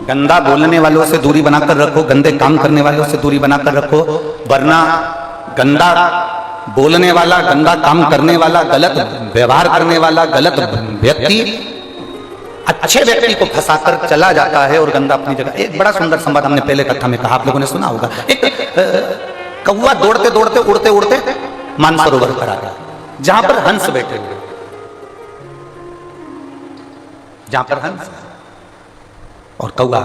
गंदा बोलने वालों से दूरी बनाकर रखो, गंदे काम करने वालों से दूरी बनाकर रखो, वरना गंदा बोलने वाला, गंदा काम करने वाला, गलत व्यवहार करने वाला, गलत व्यक्ति अच्छे व्यक्ति को फंसाकर चला जाता है और गंदा अपनी जगह। एक बड़ा सुंदर संवाद हमने पहले कथा में कहा, आप लोगों ने सुना होगा। एक कौवा दौड़ते दौड़ते उड़ते उड़ते मानसरोवर पर आ गया, जहां पर हंस बैठे हुए, जहां पर हंस और कौवा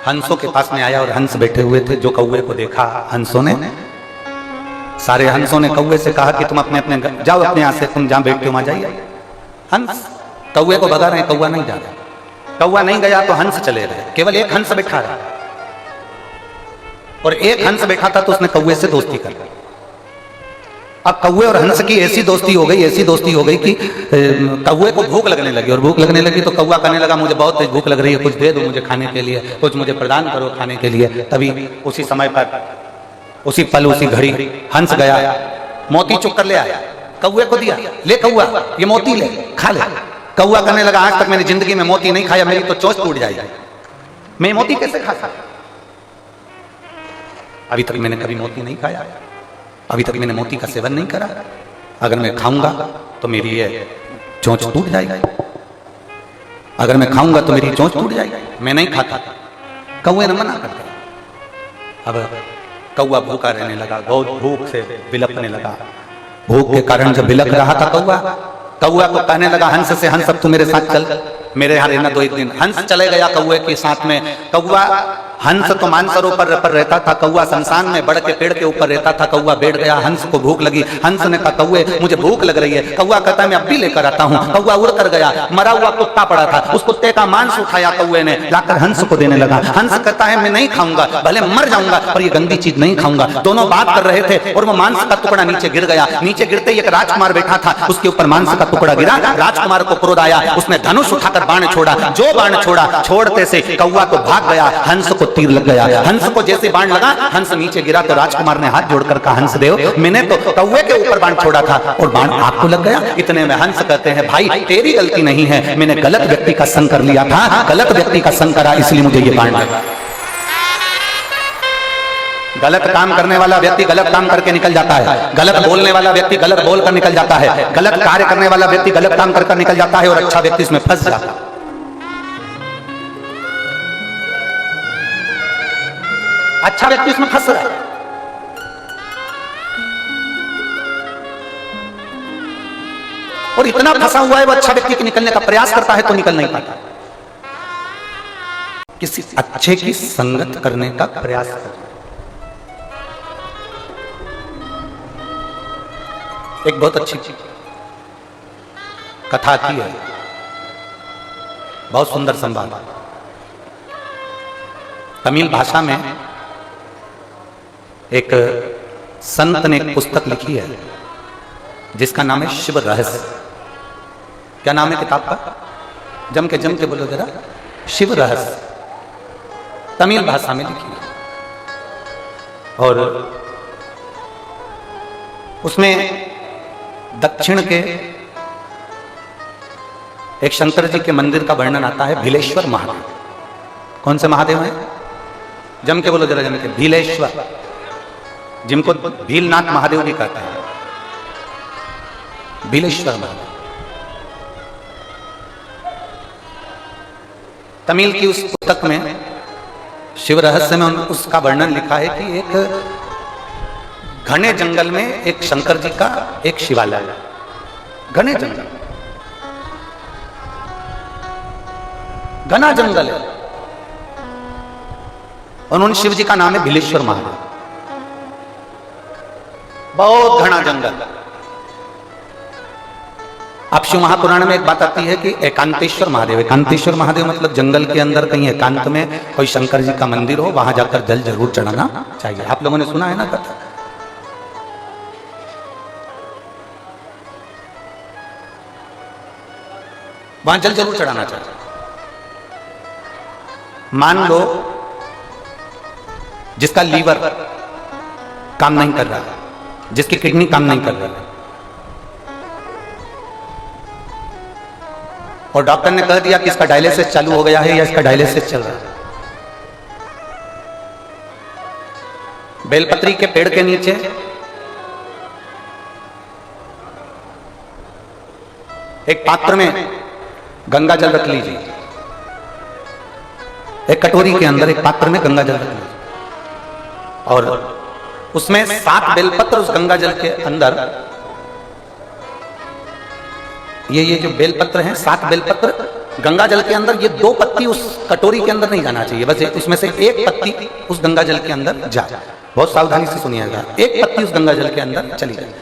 हंसों के पास में आया और हंस बैठे हुए थे। जो कौवे को देखा हंसों ने, सारे हंसों ने कौवे से कहा कि तुम अपने अपने जाओ, अपने यहां से तुम जहां बैठते हो वहां जाइए। हंस कौवे को भगा रहे, कौवा नहीं जा रहा। कौवा नहीं गया तो हंस चले रहे, केवल एक हंस बैठा रहा, और एक हंस बैठा था तो उसने कौवे से दोस्ती कर ली। अब कौवे और हंस की ऐसी दोस्ती हो गई, ऐसी दोस्ती हो गई कि कौवे को भूख लगने लगी, और भूख लगने लगी तो कौवा कहने लगा मुझे बहुत भूख लग रही है, कुछ दे दो मुझे खाने के लिए, कुछ मुझे प्रदान करो खाने के लिए। तभी उसी समय पर, उसी पल, उसी घड़ी हंस गया, मोती चुक कर ले आया, कौवे को दिया, ले कौवा ये मोती ले, खा ले। कौवा कहने लगा आज तक मैंने जिंदगी में मोती नहीं खाया, मेरी तो चोंच टूट जाएगी, मैं मोती कैसे खा सकता, अभी तक मैंने कभी मोती नहीं खाया, अभी तक मैंने मोती का सेवन नहीं करा, अगर मैं खाऊंगा तो मेरी ये चोंच टूट जाएगी, अगर मैं खाऊंगा तो मेरी चोंच टूट जाएगी, मैं नहीं खाता। कौवे ने मना कर दिया। अब कौवा भूखा रहने लगा, बहुत भूख से बिलखने लगा। भूख के कारण जब बिलख रहा था कौवा, कौवा को कहने लगा हंस से, हंस अब तू मेरे साथ चल, मेरे यहाँ रहना दो एक दिन। हंस चले गया कौवे के साथ में। कौवा, हंस तो मानसरोवर पर रहता था, कौवा शमशान में बड़ के पेड़ के ऊपर रहता था। कौवा बैठ गया, हंस को भूख लगी। हंस ने कहा कौवे मुझे भूख लग रही है। कौवा कहता है मैं अब भी लेकर आता हूँ। कौवा उड़ कर गया, मरा हुआ कुत्ता पड़ा था, उस कुत्ते का मांस उठाया कौवे ने, लाकर हंस को देने लगा। हंस कहता है मैं नहीं खाऊंगा, भले मर जाऊंगा पर ये गंदी चीज नहीं खाऊंगा। दोनों बात कर रहे थे और वो मांस का टुकड़ा नीचे गिर गया। नीचे गिरते ही एक राजकुमार बैठा था, उसके ऊपर मांस का टुकड़ा गिरा। राजकुमार को क्रोध आया, उसने धनुष उठाकर बाण छोड़ा। जो बाण छोड़ा, छोड़ते से कौवा तो भाग गया, हंस को तीर लग गया। हंस को जैसे बाण लगा, हंस नीचे गिरा तो राजकुमार ने हाथ जोड़कर कहा हंस देव मैंने तो कौवे के ऊपर बाण छोड़ा था और बाण आपको लग गया। इतने में हंस कहते हैं भाई तेरी गलती नहीं है, मैंने गलत व्यक्ति का संग कर लिया था, गलत व्यक्ति का संग करा इसलिए मुझे ये बाण लगा। गलत काम करने वाला व्यक्ति गलत काम करके निकल जाता है, गलत बोलने वाला व्यक्ति गलत बोलकर निकल जाता है, गलत कार्य करने वाला व्यक्ति गलत काम कर निकल जाता है, और अच्छा व्यक्ति इसमें फंस जाता है। अच्छा व्यक्ति इसमें फंस रहा है। और इतना फंसा हुआ है वो अच्छा व्यक्ति के निकलने का प्रयास करता है तो निकल नहीं पाता। किसी अच्छे की संगत करने का प्रयास करता है। एक बहुत अच्छी कथा आती है, बहुत सुंदर संवाद। तमिल भाषा में एक संत ने एक पुस्तक लिखी है जिसका नाम है शिव रहस्य। क्या नाम है किताब का? जम के बोलो जरा। शिव रहस्य, तमिल भाषा में लिखी है। और उसमें दक्षिण के एक शंकर जी के मंदिर का वर्णन आता है, भीलेश्वर महादेव। कौन से महादेव हैं? जम के बोलो जरा, जम के। भीलेश्वर, जिनको भीलनाथ महादेव भी कहते हैं, भीलेश्वर महादेव। तमिल की उस पुस्तक में शिव रहस्य में उसका वर्णन लिखा है कि एक घने जंगल में एक शंकर जी का एक शिवालय है। घने जंगल, घना जंगल है, और उन शिव जी का नाम है भीलेश्वर महादेव। बहुत घना जंगल। अब शिव महापुराण में एक बात आती है कि एकांतेश्वर महादेव, एकांतेश्वर महादेव मतलब जंगल के अंदर कहीं एकांत में कोई शंकर जी का मंदिर हो, वहां जाकर जल जरूर चढ़ाना चाहिए। आप लोगों ने सुना है ना कथा? वहां जल जरूर चढ़ाना चाहिए। मान लो जिसका लीवर काम नहीं कर रहा, जिसकी किडनी काम नहीं कर रही, और डॉक्टर ने कह दिया कि इसका डायलिसिस चालू हो गया है या इसका डायलिसिस चल रहा है। बेलपत्री के पेड़ के नीचे एक पात्र में गंगा जल रख लीजिए, एक कटोरी के अंदर एक पात्र में गंगा जल रख लीजिए और उसमें 7 बेलपत्र उस गंगा जल के अंदर, ये जो बेलपत्र हैं 7 बेलपत्र गंगा जल के अंदर, ये 2 पत्ती उस कटोरी के अंदर नहीं जाना चाहिए, बस उसमें से एक पत्ती उस गंगा जल के अंदर जाए। बहुत सावधानी से सुनिएगा, एक पत्ती उस गंगा जल के अंदर चली जाए।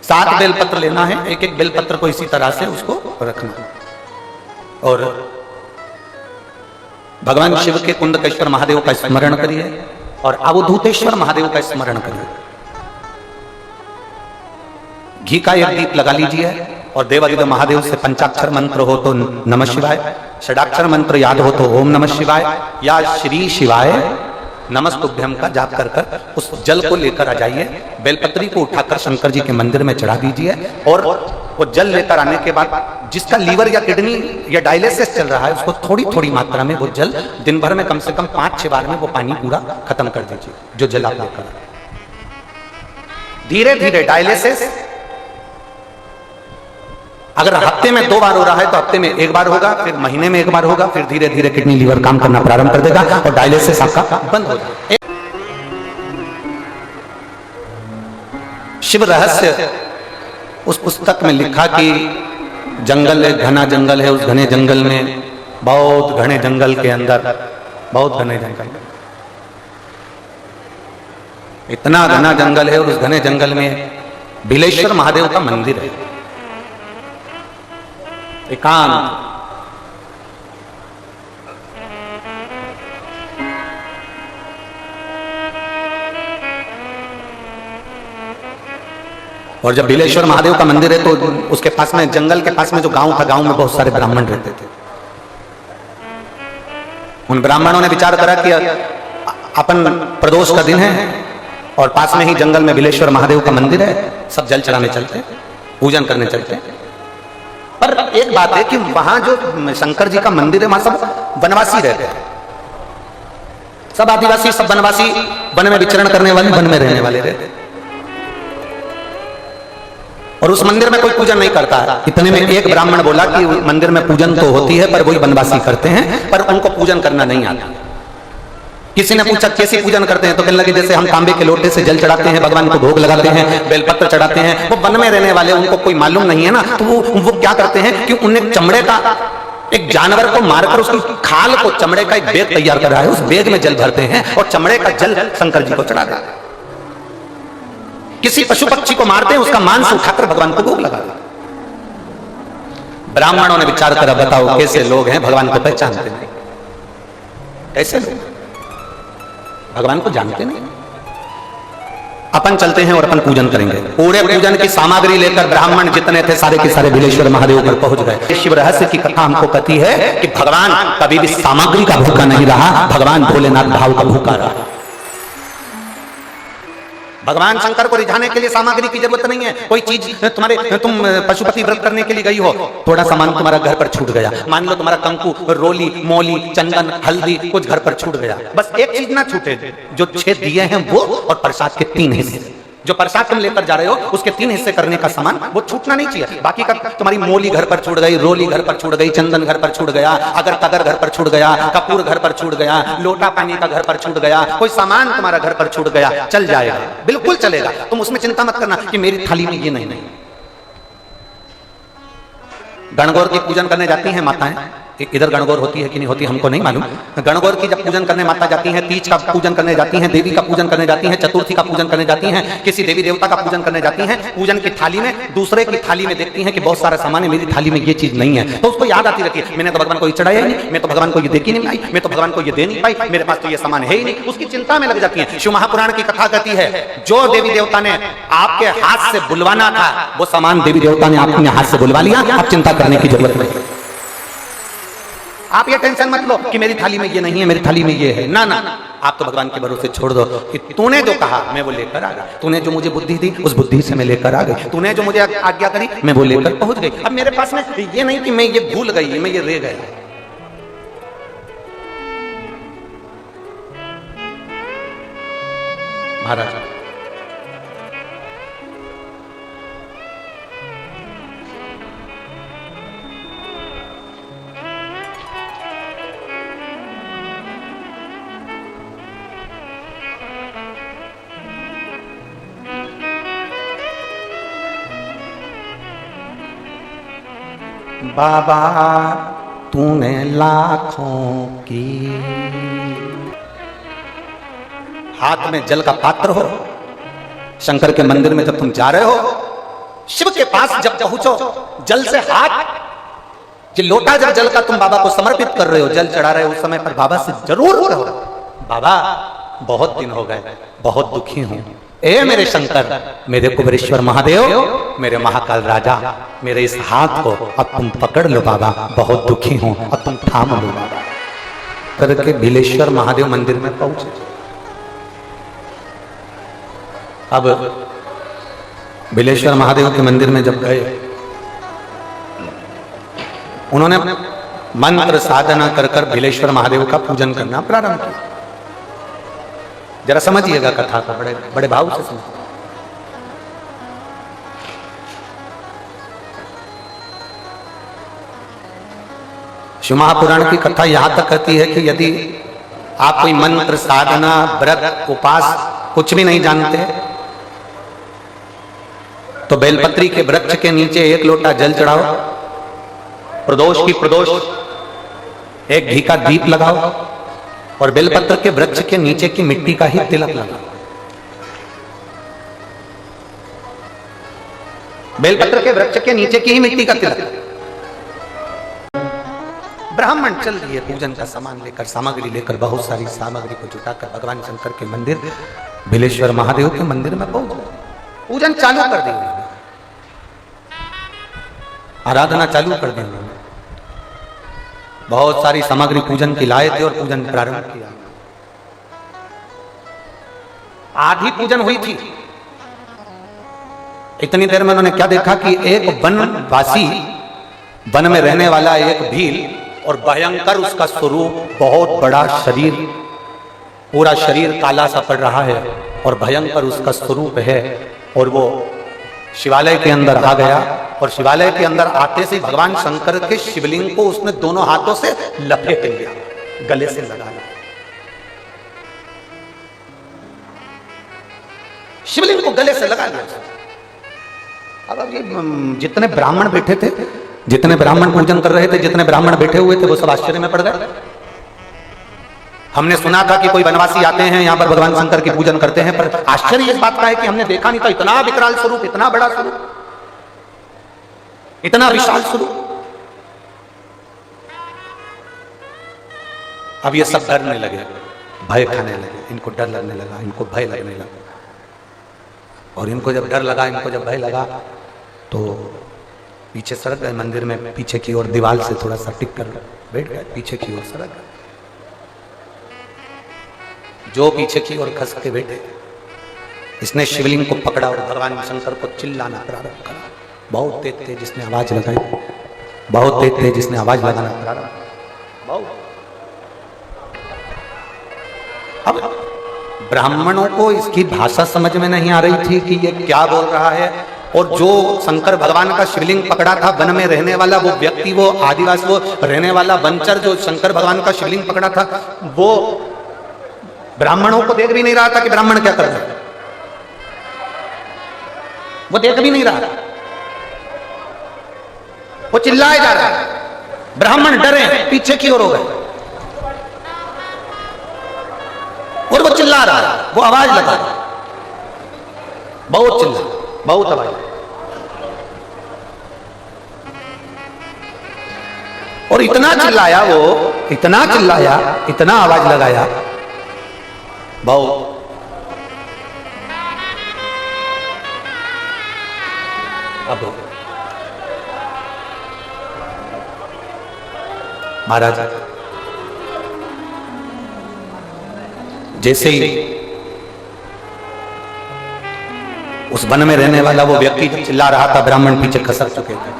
7 बेलपत्र लेना है, एक एक बेलपत्र को इसी तरह से उसको रखना और भगवान शिव के कुंडकेश्वर महादेव का स्मरण करिए और अवधूतेश्वर महादेव का स्मरण करिए। घी का एक दीप लगा लीजिए और देवादिदेव महादेव से पंचाक्षर मंत्र हो तो नमः शिवाय, षडाक्षर मंत्र याद हो तो ओम नमः शिवाय या श्री शिवाय नमस्तुभ्यम का जाप कर कर उस जल को लेकर आ जाइए। बेलपत्री को उठाकर शंकर जी के मंदिर में चढ़ा दीजिए और वो जल लेकर आने के बाद जिसका लीवर या किडनी या डायलिसिस चल रहा है उसको थोड़ी थोड़ी मात्रा में वो जल दिन भर में कम से कम 5-6 बार में वो पानी पूरा खत्म कर दीजिए जो जल आप लेकर। धीरे धीरे डायलिसिस अगर हफ्ते में 2 बार हो रहा है तो हफ्ते में 1 बार होगा, फिर महीने में 1 बार होगा, फिर धीरे धीरे किडनी लीवर काम करना प्रारंभ कर देगा और डायलिसिस आपका बंद हो जाएगा। शिव रहस्य उस पुस्तक में लिखा कि जंगल एक घना जंगल है, उस घने जंगल में बहुत घने जंगल के अंदर बहुत घने जंगल, इतना घना जंगल है और उस घने जंगल में बिलेश्वर महादेव का मंदिर है एकांत। और जब बिलेश्वर महादेव का मंदिर है तो उसके पास में जंगल के पास में जो गांव था, गांव में बहुत सारे ब्राह्मण रहते थे। उन ब्राह्मणों ने विचार करा कि अपन प्रदोष का दिन है और पास में ही जंगल में बिलेश्वर महादेव का मंदिर है, सब जल चढ़ाने चलते, पूजन करने चलते। पर एक बात है कि वहां जो शंकर जी का मंदिर है वहां सब वनवासी रहते हैं, सब आदिवासी, सब वनवासी, वन में विचरण करने वाले, वन में रहने वाले रहते हैं और उस मंदिर में कोई पूजन नहीं करता है। इतने में एक ब्राह्मण बोला कि मंदिर में पूजन तो होती है पर वही वनवासी करते हैं, पर उनको पूजन करना नहीं आता। किसी ने पूछा कैसे पूजन करते हैं तो कहने लगे जैसे हम तांबे के लोटे से जल चढ़ाते हैं, भगवान को भोग लगाते हैं, बेलपत्र चढ़ाते हैं। वो वन में रहने वाले, उनको कोई मालूम नहीं है ना, तो वो क्या करते हैं कि उन्हें चमड़े का एक जानवर को मारकर उसकी खाल को चमड़े का एक बैग तैयार कर रहा है, उस बैग में जल भरते हैं और चमड़े का जल शंकर जी को चढ़ा देते हैं। किसी पशु पक्षी को मारते हैं, उसका मांस उठाकर भगवान को भोग लगाते हैं। ब्राह्मणों ने विचार करा, बताओ कैसे लोग हैं, भगवान को पहचानते नहीं, ऐसे लोग भगवान को जानते नहीं। अपन चलते हैं और अपन पूजन करेंगे। पूरे पूजन की सामग्री लेकर ब्राह्मण जितने थे सारे के सारे बिलेश्वर महादेव पर पहुंच गए। शिव रहस्य की कथा हमको कहती है कि भगवान कभी भी सामग्री का भूखा नहीं रहा, भगवान भोलेनाथ भाव का भूखा रहा। भगवान शंकर को रिझाने के लिए सामग्री की जरूरत नहीं है। कोई चीज तुम पशुपति व्रत करने के लिए गई हो, थोड़ा सामान तुम्हारा घर पर छूट गया, मान लो तुम्हारा कंकु, रोली, मोली, चंदन, हल्दी कुछ घर पर छूट गया, बस एक चीज ना छूटे, जो 6 दिए हैं वो और प्रसाद के 3 हिस्से। जो प्रसाद तुम लेकर जा रहे हो उसके 3 हिस्से करने का सामान वो छूटना नहीं चाहिए। बाकी का तुम्हारी मोली घर पर छूट गई, रोली घर पर छूट गई, चंदन घर पर छूट गया, अगर तगर घर पर छूट गया, कपूर घर पर छूट गया, लोटा पानी का घर पर छूट गया, कोई सामान तुम्हारा घर पर छूट गया, चल जाएगा, बिल्कुल चलेगा। तुम उसमें चिंता मत करना कि मेरी थाली में ये नहीं। गणगौर की पूजन करने जाती हैं माताएं, इधर गणगौर होती है कि नहीं होती हमको नहीं मालूम। गणगौर की जब पूजन करने माता जाती हैं, तीज का पूजन करने जाती हैं, देवी का पूजन करने जाती हैं, चतुर्थी का पूजन करने जाती हैं, किसी देवी देवता का पूजन करने जाती हैं, पूजन की थाली में दूसरे की थाली में देखती हैं कि बहुत सारा सामान है, मेरी थाली में ये चीज नहीं है, तो उसको याद आती रहती है, मैंने तो भगवान को ये चढ़ाया ही नहीं, मैं तो भगवान को ये देखी नहीं पाई, मैं तो भगवान को ये दे नहीं पाई, मेरे पास तो ये सामान है ही नहीं, उसकी चिंता में लग जाती है। शिव महापुराण की कथा कहती है जो देवी देवता ने आपके हाथ से बुलवाना था वो सामान देवी देवता ने आपके हाथ से बुलवा लिया, आप चिंता करने की जरूरत नहीं। आप ये टेंशन मत लो कि मेरी थाली में ये नहीं है, मेरी थाली में ये है। ना ना, आप तो भगवान के भरोसे छोड़ दो कि तूने जो कहा मैं वो लेकर आ गया, तूने जो मुझे बुद्धि दी उस बुद्धि से मैं लेकर आ गई, तूने जो मुझे आज्ञा करी मैं वो लेकर पहुंच गई। अब मेरे पास में ये नहीं कि मैं ये भूल गई, मैं ये रह गया। महाराज बाबा तूने लाखों की, हाथ में जल का पात्र हो, शंकर के मंदिर में जब तुम जा रहे हो, शिव के पास जब पहुंचो, जल से हाथ, ये लोटा जब जल का तुम बाबा को समर्पित कर रहे हो, जल चढ़ा रहे हो, उस समय पर बाबा से जरूर कहो, बाबा बहुत दिन हो गए, बहुत दुखी हूं, ए मेरे शंकर, मेरे कुबेरेश्वर महादेव, मेरे महाकाल राजा, मेरे इस हाथ को अब तुम पकड़ लो बाबा, बहुत दुखी हूं, अब तुम थाम लो बाबा। करके बिलेश्वर महादेव मंदिर में पहुंचे। अब बिलेश्वर महादेव के मंदिर में जब गए, उन्होंने मंत्र साधना कर कर बिलेश्वर महादेव का पूजन करना प्रारंभ किया। जरा समझिएगा कथा को, बड़े बड़े भाव से समझिए। शिव महापुराण की कथा यहां तक कहती है कि यदि आप कोई मंत्र साधना व्रत उपास कुछ भी नहीं जानते तो बेलपत्री के वृक्ष के नीचे एक लोटा जल चढ़ाओ, प्रदोष की प्रदोष एक घी का दीप लगाओ और बेलपत्र के वृक्ष के नीचे की मिट्टी का ही तिलक लगाओ। बेलपत्र के वृक्ष के नीचे की ही मिट्टी का तिलक। ब्राह्मण चल दिए पूजन का सामान लेकर, सामग्री लेकर, बहुत सारी सामग्री को जुटाकर भगवान शंकर के मंदिर बिलेश्वर महादेव के मंदिर में पहुंच गए। पूजन चालू कर दी, आराधना चालू कर दी उन्होंने। बहुत सारी सामग्री पूजन की लाए थे और पूजन प्रारंभ किया। आधी पूजन हुई थी, इतनी देर में उन्होंने क्या देखा कि एक वनवासी, वन में रहने वाला एक भील और भयंकर उसका स्वरूप, बहुत बड़ा शरीर, पूरा शरीर काला सा पड़ रहा है और भयंकर उसका स्वरूप है, और वो शिवालय के अंदर आ गया और शिवालय के अंदर आते से भगवान शंकर के शिवलिंग को उसने दोनों हाथों से लपेट लिया, गले से लगा लिया। शिवलिंग को गले से लगा लिया। अब ये जितने ब्राह्मण बैठे थे, जितने ब्राह्मण पूजन कर रहे थे, जितने ब्राह्मण बैठे हुए थे, वो सब आश्चर्य में पड़ गए। हमने सुना था कि कोई वनवासी आते हैं यहां पर भगवान शंकर की पूजन करते हैं, पर आश्चर्य इस बात का है कि हमने देखा नहीं था इतना विकराल स्वरूप, इतना बड़ा स्वरूप, इतना विशाल स्वरूप। अब ये सब डरने लगे, भय खाने लगे, इनको डर लगने लगा, इनको भय लगने लगा। और इनको जब डर लगा, इनको जब भय लगा तो पीछे सरक गए मंदिर में, पीछे की ओर दीवार से थोड़ा सा टिक कर बैठ गए, पीछे की ओर सरक गए। जो पीछे की ओर खस के बैठे, इसने शिवलिंग को पकड़ा और भगवान शंकर को चिल्लाना प्रारंभ करा। बहुत तेज तेज जिसने आवाज लगाई, बहुत तेज तेज जिसने आवाज लगाना प्रारंभ। बहुत अब ब्राह्मणों को इसकी भाषा समझ में नहीं आ रही थी कि ये क्या बोल रहा है, और जो शंकर भगवान का शिवलिंग पकड़ा था, वन में रहने वाला वो व्यक्ति, वो आदिवासी, वो रहने वाला वनचर जो शंकर भगवान का शिवलिंग पकड़ा था, वो ब्राह्मणों को देख भी नहीं रहा था कि ब्राह्मण क्या कर रहे हैं, वो देख भी नहीं रहा, वो चिल्लाए जा रहा है। ब्राह्मण डरे, पीछे की ओर हो गए और वो चिल्ला रहा है, वो आवाज लगा, बहुत चिल्ला, बहुत आवाज। और इतना चिल्लाया वो, इतना चिल्लाया, इतना आवाज लगाया, बहुत। अब महाराज जैसे ही उस वन में रहने वाला वो व्यक्ति चिल्ला रहा था, ब्राह्मण पीछे खसक चुके थे।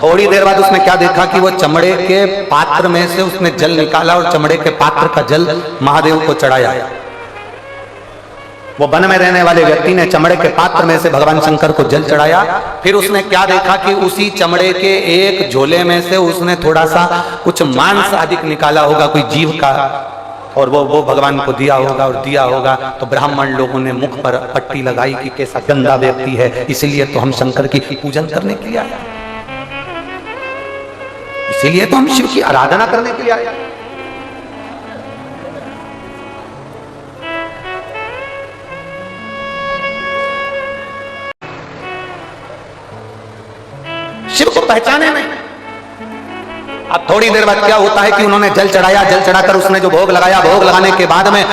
थोड़ी देर बाद उसने क्या देखा कि वो चमड़े के पात्र में से उसने जल निकाला और चमड़े के पात्र का जल महादेव को चढ़ाया। वो वन में रहने वाले व्यक्ति ने चमड़े के पात्र में से भगवान शंकर को जल चढ़ाया। फिर उसने क्या देखा कि उसी चमड़े के एक झोले में से उसने थोड़ा सा कुछ मांस अधिक निकाला होगा, कोई जीव का, और वो भगवान को दिया होगा और दिया होगा। तो ब्राह्मण लोगों ने मुख पर पट्टी लगाई कि कैसा गंदा व्यक्ति है, इसलिए तो हम शंकर की पूजन करने के लिए आए, इसीलिए तो हम शिव की आराधना करने के लिए आए। शिव को पहचाने नहीं। अब थोड़ी देर बाद क्या होता है कि उन्होंने जल चढ़ाया, जल चढ़ाकर उसने जो भोग लगाया, भोग लगाने के बाद में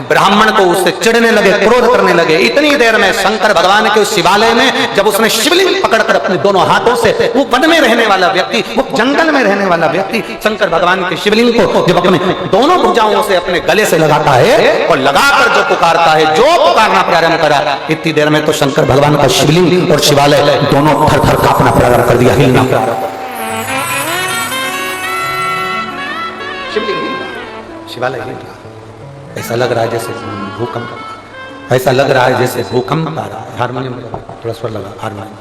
ब्राह्मण को उससे चिढ़ने लगे, क्रोध करने लगे। इतनी देर में शंकर भगवान के उस शिवालय में जब उसने शिवलिंग पकड़कर अपने दोनों हाथों से, वो वन में रहने वाला व्यक्ति, वो जंगल में रहने वाला व्यक्ति शंकर भगवान के शिवलिंग को जब अपने दोनों भुजाओं से अपने गले से लगाता है और लगाकर जो पुकारता है, जो पुकारना प्रारंभ करा, इतनी देर में तो शंकर भगवान का शिवलिंग और शिवालय दोनों थर थर कांपना प्रारंभ कर दिया, हिलना प्रारंभ। शिवालय हिल रहा, ऐसा लग रहा है जैसे भूकंप, ऐसा लग रहा है जैसे भूकंप आ रहा है। हारमोनियम थोड़ा स्वर लगा, हारमोनियम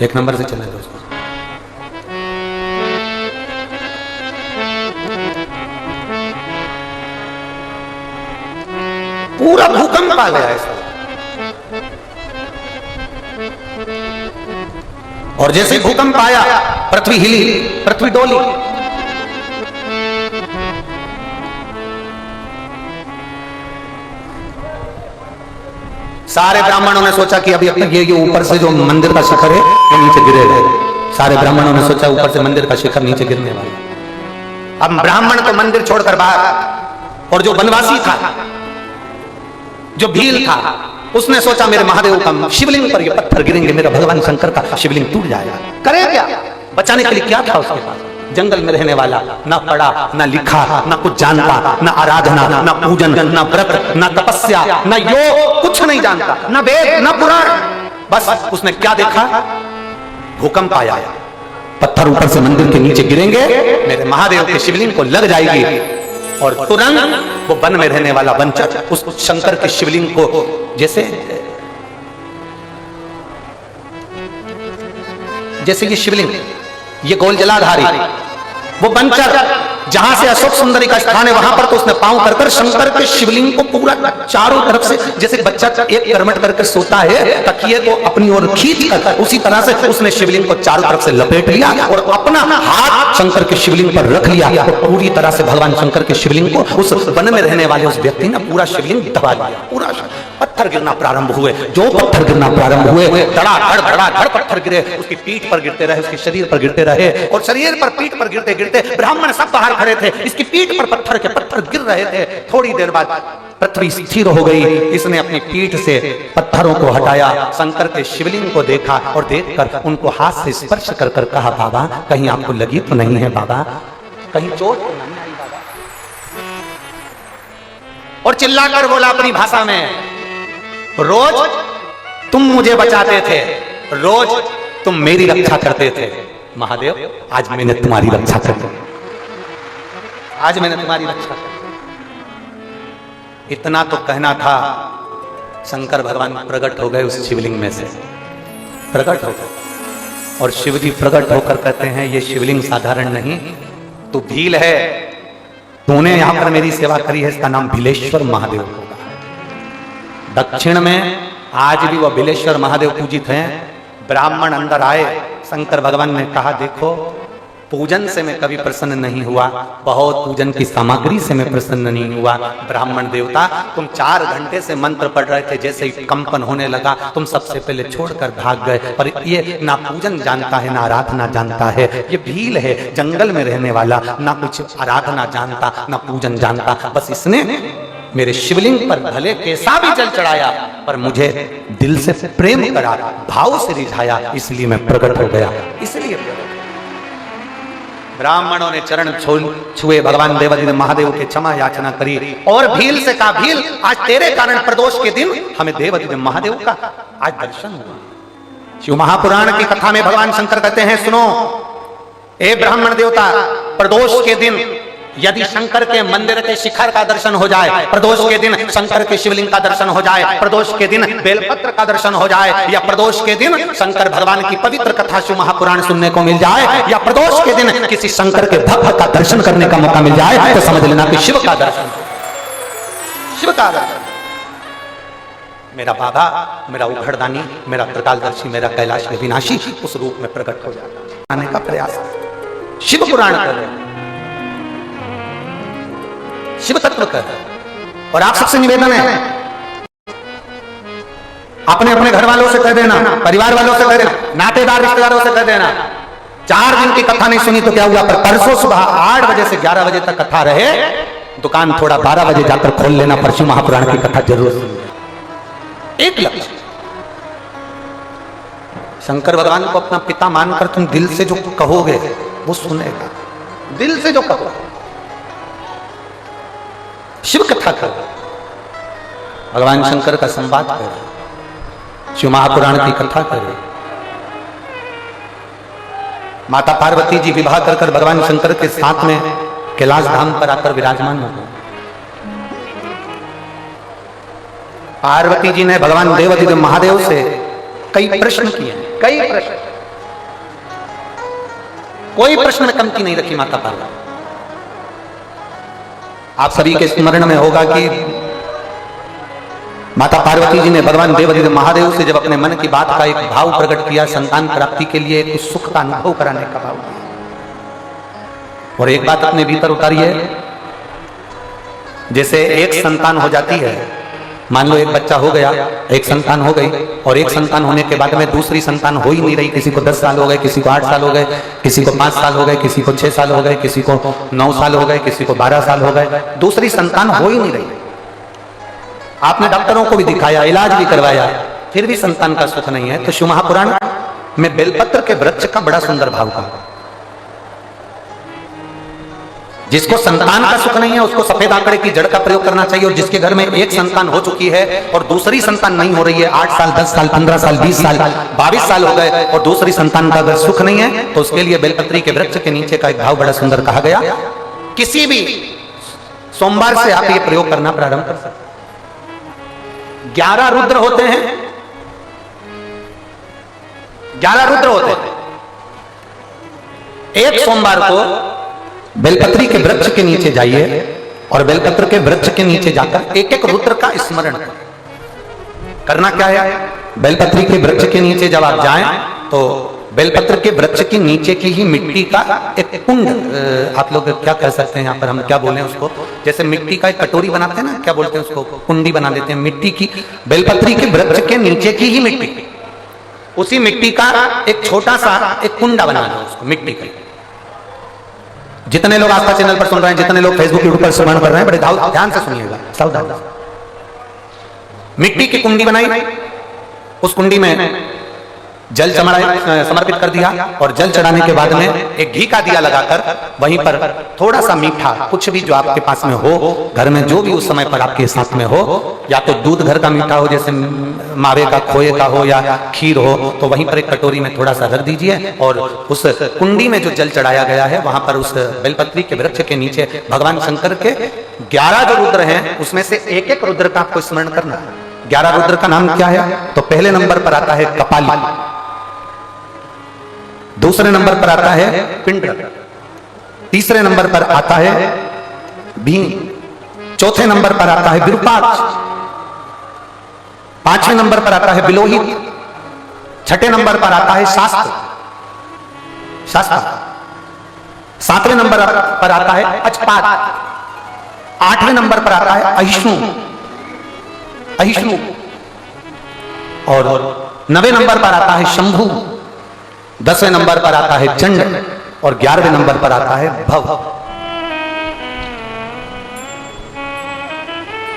1 नंबर से चले दोस्तों। पूरा भूकंप आ गया ऐसा, और जैसे भूकंप आया पृथ्वी हिली, पृथ्वी डोली। सारे ब्राह्मणों ने सोचा कि अभी ये ऊपर से जो मंदिर का शिखर है वो नीचे गिरेगा। सारे ब्राह्मणों ने सोचा ऊपर से मंदिर का शिखर नीचे गिरने वाला। अब ब्राह्मण तो मंदिर छोड़कर बाहर, और जो वनवासी था, जो भील था, उसने सोचा मेरे महादेव का शिवलिंग पर ये पत्थर गिरेंगे, मेरा भगवान शंकर का शिवलिंग टूट जाएगा। करे क्या? बचाने के लिए क्या था उसके पास? जंगल में रहने वाला, ना पढ़ा ना लिखा, ना कुछ जानता, ना आराधना, ना पूजन, ना व्रत, ना तपस्या, ना योग, कुछ नहीं जानता, ना वेद, ना पुराण। बस उसने क्या देखा? भूकंप आया, पत्थर ऊपर से मंदिर के नीचे गिरेंगे, मेरे महादेव के शिवलिंग को लग जाएगी, और तुरंत वो वन में रहने वाला वंचक उस शंकर के शिवलिंग को जैसे ये शिवलिंग, ये गोल जलाधारी, वो वंचक जहां से अशोक सुंदरी का स्थान है वहां पर तो उसने पांव कर शंकर के शिवलिंग को पूरा चारों तरफ से, जैसे बच्चा एक करमट करके सोता है तकिए को अपनी ओर खींच कर, उसी तरह से उसने शिवलिंग को चारों तरफ से लपेट लिया और अपना हाथ शंकर के शिवलिंग पर रख लिया, और पूरी तरह से भगवान शंकर के शिवलिंग को उस वन में रहने वाले उस व्यक्ति ने पूरा शिवलिंग दबा लिया। पूरा पत्थर गिरना प्रारंभ हुए, जो पत्थर गिरना प्रारंभ हुए, धड़ाधड़ पत्थर गिरे, उसकी पीठ पर गिरते रहे, उसके शरीर पर गिरते रहे, और शरीर पर पीठ पर गिरते गिरते ब्राह्मण सब बाहर खड़े थे, इसकी पीठ पर पत्थर के पत्थर गिर रहे थे। थोड़ी देर बाद पृथ्वी स्थिर हो गई, इसने अपनी पीठ से पत्थरों को हटाया, शंकर के शिवलिंग को देखा और देखकर उनको हाथ से स्पर्श कर कर कहा, बाबा कहीं आपको लगी तो नहीं है बाबा, कहीं चोट तो नहीं आई बाबा? और चिल्लाकर बोला अपनी भाषा में, रोज तुम मुझे बचाते थे, रोज तुम मेरी रक्षा करते थे, महादेव आज मैंने तुम्हारी रक्षा कर दी, आज मैंने तुम्हारी रक्षा कर दी। इतना तो कहना था, शंकर भगवान प्रकट हो गए उस शिवलिंग में से, प्रकट हो गए, और शिव जी प्रकट होकर कहते हैं ये शिवलिंग साधारण नहीं, तू भील है, तूने यहां पर मेरी सेवा करी है, इसका नाम भीलेश्वर महादेव होगा। दक्षिण में आज भी वह भीलेश्वर महादेव पूजित हैं। ब्राह्मण अंदर आए, शंकर भगवान ने कहा देखो पूजन से मैं कभी प्रसन्न नहीं हुआ, बहुत पूजन की सामग्री से मैं प्रसन्न नहीं हुआ। ब्राह्मण देवता तुम 4 घंटे से मंत्र पढ़ रहे थे, जैसे ही कंपन होने लगा तुम सबसे पहले छोड़कर भाग गए, पर ये ना पूजन जानता है ना आराधना जानता है, ये भील है, जंगल में रहने वाला, ना कुछ आराधना जानता ना पूजन जानता, बस इसने मेरे शिवलिंग पर भले कैसा भी जल चढ़ाया, पर मुझे दिल से प्रेम करा, भाव से रिझाया, इसलिए मैं प्रकट हो गया। इसलिए ब्राह्मणों ने चरण छुए, भगवान देवादिदेव महादेव के क्षमा याचना करी और भील से कहा, भील आज तेरे कारण प्रदोष के दिन हमें देवादिदेव महादेव का आज दर्शन हुआ। शिव महापुराण की कथा में भगवान शंकर कहते हैं, सुनो ए ब्राह्मण देवता, प्रदोष के दिन यदि शंकर के मंदिर के शिखर का दर्शन हो जाए, प्रदोष के दिन शंकर के शिवलिंग का दर्शन हो जाए, प्रदोष के दिन बेलपत्र का दर्शन हो जाए, या प्रदोष के दिन शंकर भगवान की पवित्र कथा शिव महापुराण सुनने को मिल जाए, या प्रदोष के दिन किसी शंकर के भक्त का दर्शन करने का मौका मिल जाए, तो समझ लेना कि शिव का दर्शन, शिव का दर्शन। मेरा बाबा, मेरा उघड़दानी, मेरा त्रिकालदर्शी, मेरा कैलाश विनाशी उस रूप में प्रकट हो जाता आने का प्रयास शिव पुराण कर रहे, शिव तत्व कर। और आप सबसे निवेदन है, अपने अपने घर वालों से कह देना, परिवार वालों से कह देना, नातेदार रिश्तेदारों से कह देना, 4 दिन की कथा नहीं सुनी तो क्या हुआ, पर परसों सुबह 8 बजे से 11 बजे तक कथा रहे, दुकान थोड़ा 12 बजे जाकर खोल लेना, पर शिव महापुराण की कथा जरूर सुनिए। एक लक्ष्य, शंकर भगवान को अपना पिता मानकर तुम दिल से जो कहोगे वो सुनेगा, दिल से जो कहोगे। शिव कथा करो, भगवान शंकर का संवाद करो, शिव महापुराण की कथा करो। माता पार्वती जी विवाह कर भगवान शंकर के साथ में कैलाश धाम पर आकर विराजमान हो गए। पार्वती जी ने भगवान देवादिदेव महादेव से कई प्रश्न किए, कई प्रश्न, कोई प्रश्न में कमती नहीं रखी माता पार्वती। आप सभी के स्मरण में होगा कि माता पार्वती जी ने भगवान देवादिदेव महादेव से जब अपने मन की बात का एक भाव प्रकट किया, संतान प्राप्ति के लिए कुछ सुख का अनुभव कराने का भाव किया, और एक बात अपने भीतर उतारिए, जैसे एक संतान हो जाती है, मान लो एक बच्चा हो गया, एक संतान हो गई, और एक संतान होने के बाद में दूसरी संतान हो ही नहीं रही, किसी को 10 साल हो गए, किसी को 8 साल हो गए, किसी को 5 साल हो गए, किसी को 6 साल हो गए, किसी को 9 साल हो गए, किसी को 12 साल हो गए, दूसरी संतान हो ही नहीं रही। आपने डॉक्टरों को भी दिखाया, इलाज भी करवाया, फिर भी संतान का सुख नहीं है। तो शिव महापुराण में बेलपत्र के वृक्ष का बड़ा सुंदर भाव का, जिसको संतान का सुख नहीं है उसको सफेद आंकड़े की जड़ का प्रयोग करना चाहिए, और जिसके घर में एक संतान हो चुकी है और दूसरी संतान नहीं हो रही है, 8 साल 10 साल 15 साल 20 साल 22 साल हो गए और दूसरी संतान का अगर सुख नहीं है, तो उसके लिए बेलपत्री के वृक्ष के नीचे का एक भाव बड़ा सुंदर कहा गया। किसी भी सोमवार से आप ये प्रयोग करना प्रारंभ कर सकते। 11 रुद्र होते हैं, 11 रुद्र होते हैं। एक सोमवार को बेलपत्री के वृक्ष के नीचे जाइए और बेलपत्र के वृक्ष के नीचे जाकर एक एक रुद्र का स्मरण करना। क्या है, बेलपत्री के वृक्ष के नीचे जब आप जाएं तो बेलपत्र के वृक्ष के नीचे की ही मिट्टी का एक कुंड, आप लोग क्या कह सकते हैं यहाँ पर, हम क्या बोले उसको, जैसे मिट्टी का एक कटोरी बनाते हैं ना, क्या बोलते हैं उसको, कुंडी बना देते हैं मिट्टी की। बेलपत्री के वृक्ष के नीचे की ही मिट्टी, उसी मिट्टी का एक छोटा सा एक कुंडा बना दो उसको मिट्टी का। जितने लोग आस्था चैनल पर सुन रहे हैं, जितने लोग फेसबुक यूट्यूब पर श्रवण कर रहे हैं, बड़े ध्यान से सुनिएगा, सावधान। मिट्टी की कुंडी बनाई, उस कुंडी में जल समर्पित कर दिया, और जल चढ़ाने के बाद में एक घी का दिया लगाकर वहीं पर थोड़ा सा मीठा, कुछ भी जो आपके पास में हो, घर में जो भी उस समय पर आपके साथ में हो, या तो दूध घर का मीठा हो, जैसे मावे का, खोए का हो, या खीर हो, तो वहीं पर एक कटोरी में थोड़ा सा रख दीजिए, और उस कुंडी में जो जल चढ़ाया गया है वहां पर उस बेलपत्री के वृक्ष के नीचे भगवान शंकर के 11 जो रुद्र हैं उसमें से एक एक रुद्र का आपको स्मरण करना है। 11 रुद्र का नाम क्या है, तो पहले नंबर पर आता है कपाली, दूसरे नंबर पर आता है पिंड, तीसरे नंबर पर आता है भीम, चौथे नंबर पर आता है विरूपाक्ष, पांचवें नंबर पर आता है बिलोहित, छठे नंबर पर आता है शास्त्र, सातवें नंबर पर आता है अचपात, आठवें नंबर पर आता है अहिष्णु, और 9वें नंबर पर आता है शंभु, 10वें नंबर पर आता है चंड, और 11वें नंबर पर आता है भव।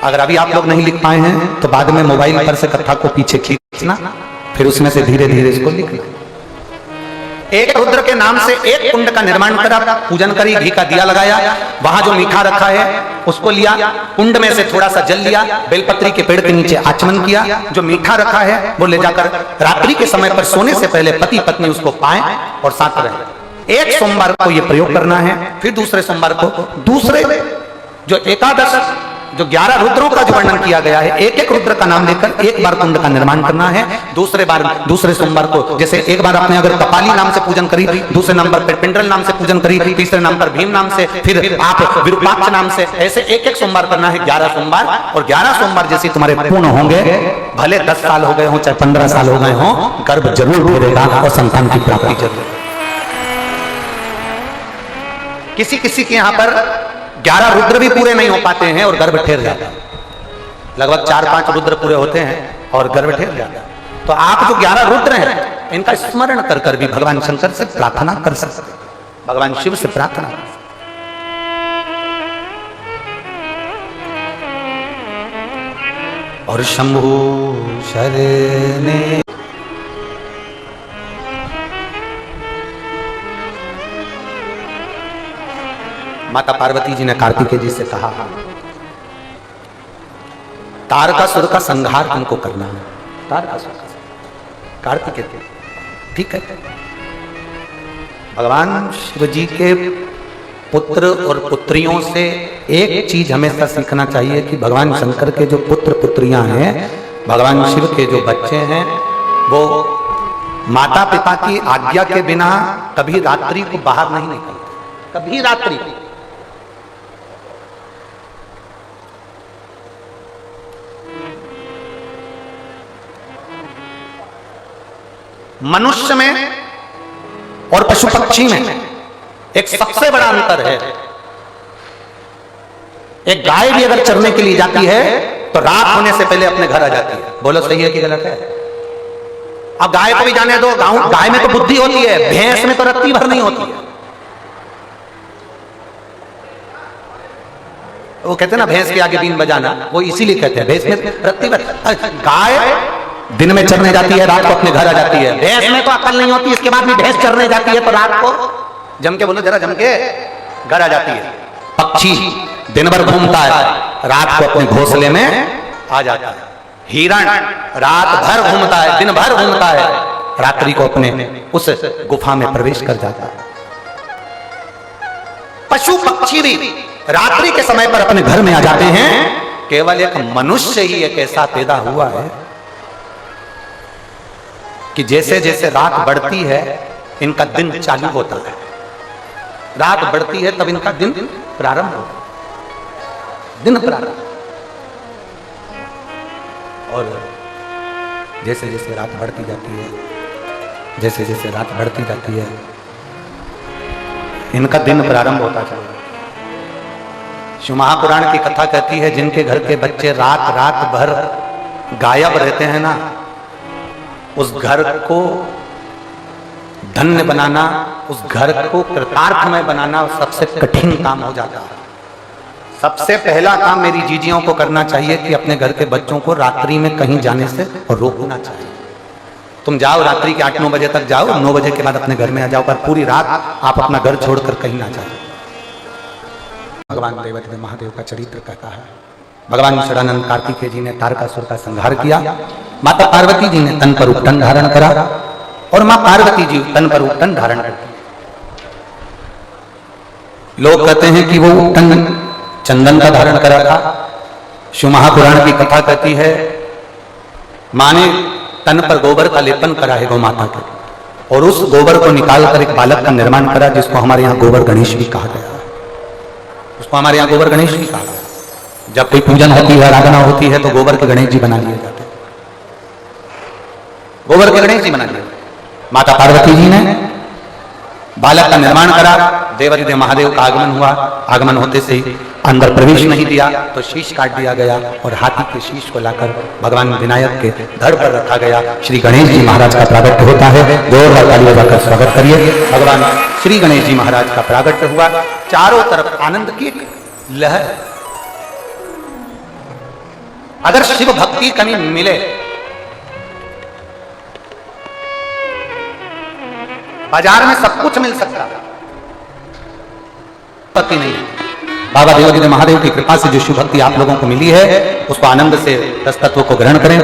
अगर अभी आप लोग नहीं लिख पाए हैं तो बाद में मोबाइल पर से कथा को पीछे खींचना, फिर उसमें से धीरे धीरे इसको लिखना। एक रुद्र के नाम से एक कुंड का निर्माण करा, पूजन करी, घी का दिया लगाया, वहां जो मीठा रखा है उसको लिया, कुंड में से थोड़ा सा जल लिया, बेलपत्री के पेड़ के नीचे आचमन किया, जो मीठा रखा है वो ले जाकर रात्रि के समय पर सोने से पहले पति पत्नी उसको पाएं और साथ रहें। एक सोमवार को ये प्रयोग करना है, फिर दूसरे सोमवार को दूसरे जो एकादश जो 11 रुद्रों का जो वर्णन किया गया है, एक एक रुद्र का नाम लेकर एक बार कुंड का निर्माण करना है। दूसरे सोमवार को जैसे एक बार आपने अगर कपाली नाम से पूजन करी, दूसरे नंबर पर पिंडल नाम से पूजन करी, तीसरे नाम पर भीम नाम से, फिर आप विरूपाक्ष नाम से, ऐसे एक एक सोमवार करना है 11 सोमवार। और 11 सोमवार जैसे तुम्हारे पूर्ण होंगे, भले 10 साल हो गए हो चाहे 15 साल हो गए हो, गर्भ जरूर घेरेगा और संतान की प्राप्ति जरूर। किसी किसी के यहाँ पर 11 रुद्र भी पूरे नहीं हो पाते हैं और गर्भ ठहर जाता है। लगभग 4-5 रुद्र पूरे होते हैं और गर्भ ठहर जाता है। तो आप जो 11 रुद्र हैं इनका स्मरण कर कर भी भगवान शंकर से प्रार्थना कर सकते हैं, भगवान शिव से प्रार्थना कर सकते। और शंभु शरणे माता पार्वती जी ने कार्तिकेय जी से कहा, तारकासुर का संहार तुमको करना है। तारकासुर का कार्तिकेय, ठीक है। भगवान शिव जी के पुत्र और पुत्रियों से एक चीज हमेशा सीखना चाहिए कि भगवान शंकर के जो पुत्र पुत्रियां हैं, भगवान शिव के जो बच्चे हैं, वो माता पिता की आज्ञा के बिना कभी रात्रि को बाहर नहीं निकलते, कभी रात्रि। मनुष्य में और पशु पक्षी में एक सबसे बड़ा अंतर है। एक गाय भी अगर चरने के लिए जाती है तो रात होने से पहले अपने घर आ जाती है। बोलो सही है कि गलत है? अब गाय को भी जाने दो, गाय में तो बुद्धि होती है, भैंस में तो रत्ती भर नहीं होती है। वो कहते हैं ना भैंस के आगे बीन बजाना, वो इसीलिए कहते हैं भैंस में रत्ती भर। गाय दिन में चरने जाती है, रात को अपने घर आ जाती है। भैंस में तो अकल नहीं होती, इसके बाद भी भैंस चरने जाती है तो रात को जम के, बोलो जरा जम के, घर आ जाती है। पक्षी दिन भर घूमता है, रात को अपने घोंसले में आ जाता है। हिरण रात भर घूमता है, दिन भर घूमता है, रात्रि को अपने उस गुफा में प्रवेश कर जाता है। पशु पक्षी भी रात्रि के समय पर अपने घर में आ जाते हैं। केवल एक मनुष्य ही एक ऐसा पैदा हुआ है कि जैसे जैसे रात बढ़ती है इनका दिन चालू होता है। रात बढ़ती है तब इनका दिन प्रारंभ होता है, दिन प्रारंभ। और जैसे जैसे रात बढ़ती जाती है, जैसे जैसे रात बढ़ती जाती है, इनका दिन प्रारंभ होता चला। शिव महापुराण की कथा कहती है, जिनके घर के बच्चे रात रात भर गायब रहते हैं ना, उस घर को धन्य बनाना, उस घर को कृतार्थमय बनाना सबसे कठिन काम हो जाता है। सबसे पहला काम मेरी जीजियों को करना चाहिए कि अपने घर के बच्चों को रात्रि में कहीं जाने से रोकना चाहिए। तुम जाओ रात्रि के 8-9 बजे तक जाओ, 9 बजे के बाद अपने घर में आ जाओ, पर पूरी रात आप अपना घर छोड़कर कहीं ना जाओ। भगवान देवाधिदेव महादेव का चरित्र कहता है, भगवान षडानंद कार्तिकेय जी ने तारकासुर का संहार किया। माता पार्वती जी ने तन पर उपटन धारण करा और मां पार्वती जी तन पर उपटन धारण करती। लोग कहते हैं कि वो उपटन चंदन का धारण करा था। शिव महापुराण की कथा कहती है, मां ने तन पर गोबर का लेपन करा है गौ माता के, और उस गोबर को निकालकर एक बालक का निर्माण करा, जिसको हमारे यहाँ गोबर गणेश भी कहा गया है। उसको हमारे यहाँ गोबर गणेश भी कहा गया। जब कोई पूजन होती है, आराधना होती है, तो गोबर के गणेश जी बना लिए जाते हैं, गोबर के गणेश जी बना लिए। माता पार्वती जी ने बालक का निर्माण करा, देवाधिदेव महादेव का आगमन हुआ। आगमन होते से ही अंदर प्रवेश नहीं दिया तो शीश काट दिया गया और हाथी के शीश को लाकर भगवान विनायक के धड़ पर रखा गया। श्री गणेश जी महाराज का प्रागट्य होता है। जोरदार ताली बजाकर स्वागत करिए। भगवान श्री गणेश जी महाराज का प्रागट्य हुआ। चारों तरफ आनंद की लहर। अगर शिव भक्ति कहीं मिले, बाजार में सब कुछ मिल सकता, पति नहीं। बाबा देवादिदेव महादेव की कृपा से जो शिव भक्ति आप लोगों को मिली है, उसको आनंद से 10 तत्वों को ग्रहण करें।